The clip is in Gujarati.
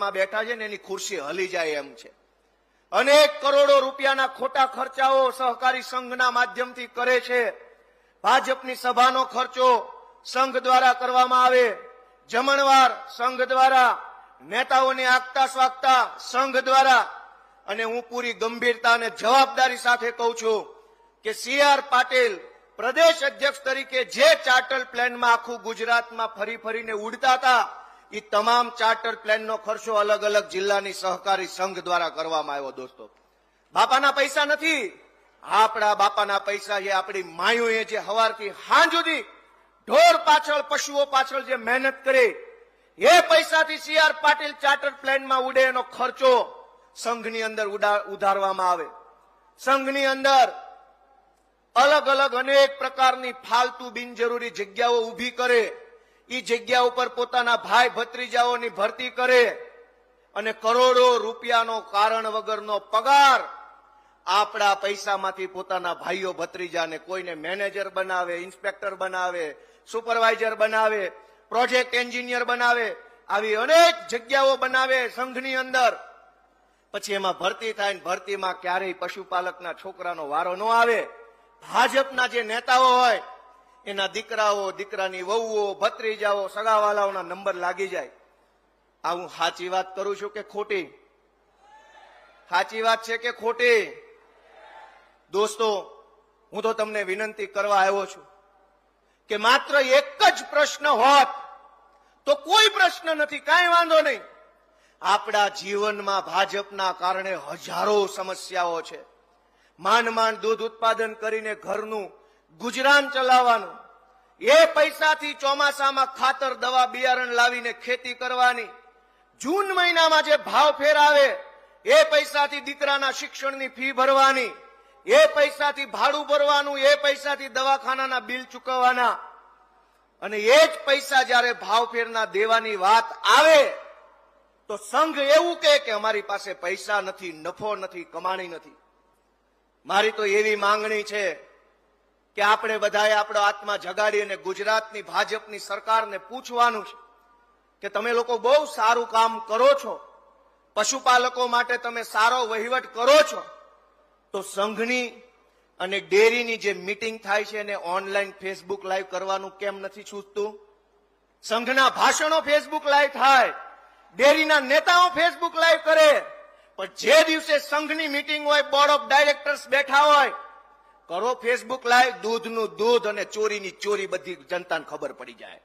માં બેઠા છે ને એની ખુરશી હલી જાય એમ છે। અનેક કરોડો રૂપિયાના ખોટા ખર્ચાઓ સહકારી સંઘના માધ્યમથી કરે છે। ભાજપની સભાનો ખર્ચો સંઘ દ્વારા કરવામાં આવે, જમણવાર સંઘ દ્વારા, નેતાઓની આગતા સ્વાગતા સંઘ દ્વારા। અને હું પૂરી ગંભીરતા અને જવાબદારી સાથે કહું છું કે સી.આર. પાટીલ પ્રદેશ અધ્યક્ષ તરીકે જે ચાર્ટર પ્લાનમાં આખું ગુજરાતમાં ફરી ફરીને ઉડતા હતા એ તમામ ચાર્ટર પ્લાનનો ખર્ચો અલગ અલગ જિલ્લાની સહકારી સંઘ દ્વારા કરવામાં આવ્યો। દોસ્તો, બાપાના પૈસા નથી, આપણા બાપાના પૈસા છે। આપણી માયુએ જે હવારથી સાંજ સુધી ઢોર પાછળ, પશુઓ પાછળ જે મહેનત કરી એ પૈસાથી સી.આર. પાટીલ ચાર્ટર પ્લાનમાં ઉડે એનો ખર્ચો સંઘની અંદર ઉધારવામાં આવે। સંઘની અંદર અલગ અલગ અનેક પ્રકારની ફાલતુ બિનજરૂરી જગ્યાઓ ઊભી કરે, એ જગ્યા ઉપર પોતાના ભાઈ ભત્રીજાઓની ભરતી કરે અને કરોડો રૂપિયાનો કારણ વગરનો પગાર આપણા પૈસામાંથી પોતાના ભાઈઓ ભત્રીજાને કોઈને મેનેજર બનાવે, ઇન્સ્પેક્ટર બનાવે, સુપરવાઇઝર બનાવે, પ્રોજેક્ટ એન્જિનિયર બનાવે, આવી અનેક જગ્યાઓ બનાવે સંઘની અંદર। પછી એમાં ભરતી થાય ને ભરતીમાં ક્યારેય પશુપાલકના છોકરાનો વારો ન આવે। ભાજપના જે નેતાઓ હોય એના દીકરાઓ, દીકરાની વહુઓ, ભત્રીજાઓ, સગાવાલાઓના નંબર લાગી જાય। આ હું સાચી વાત કરું છું કે ખોટી? સાચી વાત છે કે ખોટી? દોસ્તો, હું તો તમને વિનંતી કરવા આવ્યો છું કે માત્ર એક જ પ્રશ્ન હોત તો કોઈ પ્રશ્ન નથી, કાંઈ વાંધો નહીં। આપણા જીવનમાં ભાજપના કારણે હજારો સમસ્યાઓ છે। માંડ માંડ દૂધ ઉત્પાદન કરીને ઘરનું ગુજરાન ચલાવવાનું, એ પૈસાથી ચોમાસામાં ખાતર, દવા, બિયારણ લાવીને ખેતી કરવાની, જૂન મહિનામાં જે ભાવ ફેર આવે એ પૈસાથી દીકરાના શિક્ષણની ફી ભરવાની, એ પૈસાથી ભાડું ભરવાનું, એ પૈસાથી દવાખાનાના બિલ ચૂકવવાના। અને એ જ પૈસા જ્યારે ભાવ ફેરના દેવાની વાત આવે તો સંઘ એવું કહે કે અમારી પાસે પૈસા નથી, નફો નથી, કમાણી નથી। મારી તો એવી માંગણી છે કે આપણે બધાએ આપણો આત્મા જગાડી અને ગુજરાતની ભાજપની સરકારને પૂછવાનું છે કે તમે લોકો બહુ સારું કામ કરો છો, પશુપાલકો માટે તમે સારો વહીવટ કરો છો, તો સંઘની અને ડેરીની જે મીટિંગ થાય છે એને ઓનલાઈન ફેસબુક લાઈવ કરવાનું કેમ નથી સૂચતું? સંઘના ભાષણો ફેસબુક લાઈવ થાય, ડેરીના નેતાઓ ફેસબુક લાઈવ કરે, પણ જે દિવસે સંઘની મીટિંગ હોય, બોર્ડ ઓફ ડાયરેક્ટર્સ બેઠા હોય, કરો ફેસબુક લાઈવ, દૂધનું દૂધ અને ચોરીની ચોરી બધી જનતાને ખબર પડી જાય।